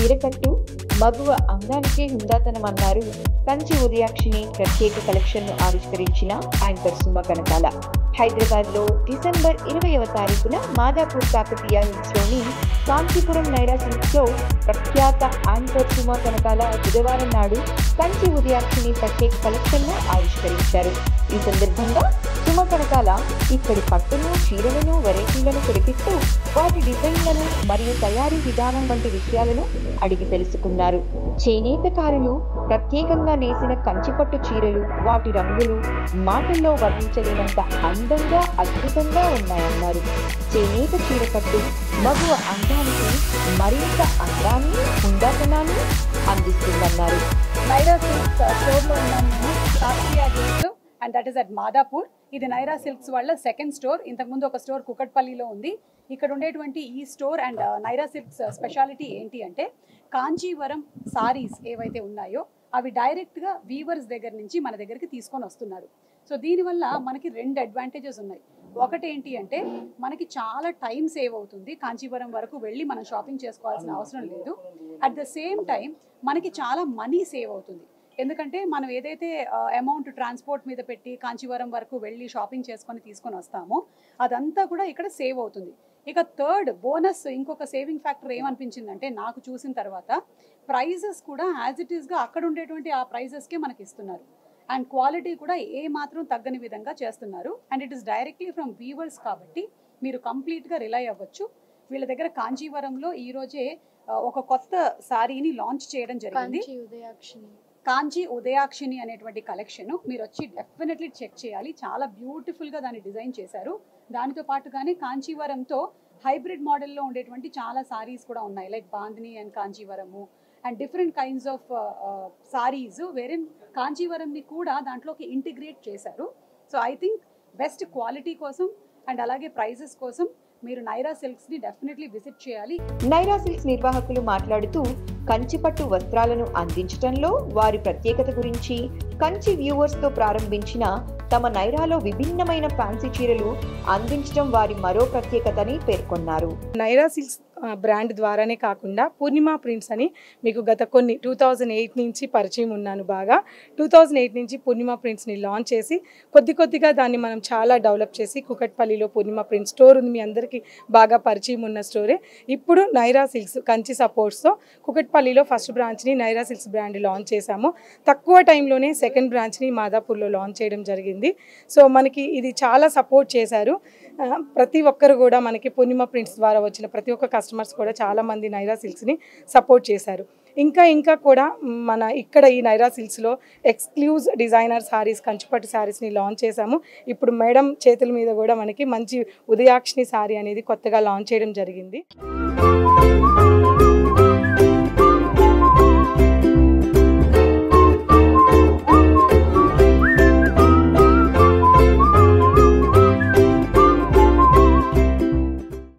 చీరకట్టు మగువ అందానికే హుందాతనమన్నారు కంచి ఉదయాక్షిణి ప్రత్యేక కలెక్షన్ను ఆవిష్కరించిన యాంకర్ సుమ కనకాల. హైదరాబాద్లో డిసెంబర్ 20వ తారీఖున మాదాపూర్ కాకతీయ హిల్స్లోని కాంచీపురం నైరా సిల్క్స్లో ప్రఖ్యాత యాంకర్ సుమ కనకాల బుధవారం నాడు కంచి ఉదయాక్షిణి ప్రత్యేక కలెక్షన్ను ఆవిష్కరించారు. ఈ సందర్భంగా సుమ కనకాల ఇక్కడి పట్టును, చీరలను, వెరైటీలను కురిపిస్తూ వాటి డిజైన్లను మరియు తయారీ విధానం వంటి విషయాలను అడిగి తెలుసుకున్నారు. చేనేతకారులు ప్రత్యేకంగా నేసిన కంచిపట్టు చీరలు, వాటి రంగులు మాటల్లో వర్ణించలేనంత అందంగా, అద్భుతంగా ఉన్నాయన్నారు. చేనేత చీరకట్టు మగువ అందానికి మరింత అందాన్ని, హుందాతనాన్ని అందిస్తుందన్నారు. నైరా సిల్క్స్ స్టోర్లో ఉన్నాను నేను, and that is at Madhapur. ఇది నైరా సిల్క్స్ వాళ్ళ సెకండ్ స్టోర్. ఇంతకుముందు ఒక స్టోర్ కుకట్పల్లిలో ఉంది. ఇక్కడ ఉండేటువంటి ఈ store and Naira silks speciality ఏంటి అంటే కాంచీవరం సారీస్ ఏవైతే ఉన్నాయో అవి డైరెక్ట్గా వీవర్స్ దగ్గర నుంచి మన దగ్గరికి తీసుకొని వస్తున్నారు. సో దీనివల్ల మనకి 2 అడ్వాంటేజెస్ ఉన్నాయి. ఒకటి ఏంటి అంటే మనకి చాలా టైం సేవ్ అవుతుంది. కాంచీవరం వరకు వెళ్ళి మనం షాపింగ్ చేసుకోవాల్సిన అవసరం లేదు. అట్ ద సేమ్ టైం మనకి చాలా మనీ సేవ్ అవుతుంది. ఎందుకంటే మనం ఏదైతే అమౌంట్ ట్రాన్స్పోర్ట్ మీద పెట్టి కాంచీవరం వరకు వెళ్ళి షాపింగ్ చేసుకొని తీసుకొని వస్తామో అదంతా కూడా ఇక్కడ సేవ్ అవుతుంది. ఇక థర్డ్ బోనస్ ఇంకొక సేవింగ్ ఫ్యాక్టర్ ఏమనిపించిందంటే నాకు చూసిన తర్వాత ప్రైజెస్ కూడా యాజ్ ఇట్ ఈస్గా అక్కడ ఉండేటువంటి ఆ ప్రైజెస్కే మనకి ఇస్తున్నారు. అండ్ క్వాలిటీ కూడా ఏ మాత్రం తగ్గని విధంగా చేస్తున్నారు. And it is directly from weavers కాబట్టి మీరు కంప్లీట్గా రిలై అవ్వచ్చు. వీళ్ళ దగ్గర కాంచీవరంలో ఈరోజే ఒక కొత్త శారీని లాంచ్ చేయడం జరిగింది. కాంచి ఉదయాక్షిణి అనేటువంటి కలెక్షన్ మీరు వచ్చి డెఫినెట్లీ చెక్ చేయాలి. చాలా బ్యూటిఫుల్గా దాన్ని డిజైన్ చేశారు. దానితో పాటుగానే కాంచీవరంతో హైబ్రిడ్ మోడల్లో ఉండేటువంటి చాలా సారీస్ కూడా ఉన్నాయి, like bandhani and Kanchivaram and different kinds of saris వేరే కాంచీవరంని కూడా దాంట్లోకి ఇంటిగ్రేట్ చేశారు. So I think best quality కోసం అండ్ అలాగే ప్రైజెస్ కోసం మీరు నైరా సిల్క్స్ ని డెఫినెట్లీ విజిట్ చేయాలి. నైరా సిల్క్స్ నిర్వాహకులు మాట్లాడుతూ కంచిపట్టు వస్త్రాలను అందించడంలో వారి ప్రత్యేకత గురించి, కంచి వ్యూవర్స్ తో ప్రారంభించిన తమ నైరాలో విభిన్నమైన ఫ్యాన్సీ చీరలు అందించడం వారి మరో ప్రత్యేకతని పేర్కొన్నారు. నైరా సిల్క్స్ బ్రాండ్ ద్వారానే కాకుండా పూర్ణిమ ప్రింట్స్ అని మీకు గత 2008 నుంచి పరిచయం ఉన్నాను. బాగా 2008 నుంచి పూర్ణిమ ప్రింట్స్ని లాంచ్ చేసి కొద్దిగా దాన్ని మనం చాలా డెవలప్ చేసి కుకట్పల్లిలో పూర్ణిమ ప్రింట్ స్టోర్ ఉంది, మీ అందరికీ బాగా పరిచయం ఉన్న స్టోరే. ఇప్పుడు నైరా సిల్క్స్ కంచి సపోర్ట్స్తో కుకట్పల్లిలో ఫస్ట్ బ్రాంచ్ని నైరా సిల్క్స్ బ్రాండ్ లాంచ్ చేశాము. తక్కువ టైంలోనే సెకండ్ బ్రాంచ్ని మాదాపూర్లో లాంచ్ చేయడం జరిగింది. సో మనకి ఇది చాలా సపోర్ట్ చేశారు. ప్రతి ఒక్కరు కూడా మనకి పూర్ణిమ ప్రింట్స్ ద్వారా వచ్చిన ప్రతి ఒక్క కస్టమర్స్ కూడా చాలామంది నైరా సిల్క్స్ని సపోర్ట్ చేశారు. ఇంకా కూడా మన ఇక్కడ ఈ నైరా సిల్క్స్లో ఎక్స్క్లూజివ్ డిజైనర్ సారీస్, కంచిపట్టు సారీస్ని లాంచ్ చేశాము. ఇప్పుడు మేడం చేతుల మీద కూడా మనకి మంచి ఉదయాక్షిణి సారీ అనేది కొత్తగా లాంచ్ చేయడం జరిగింది.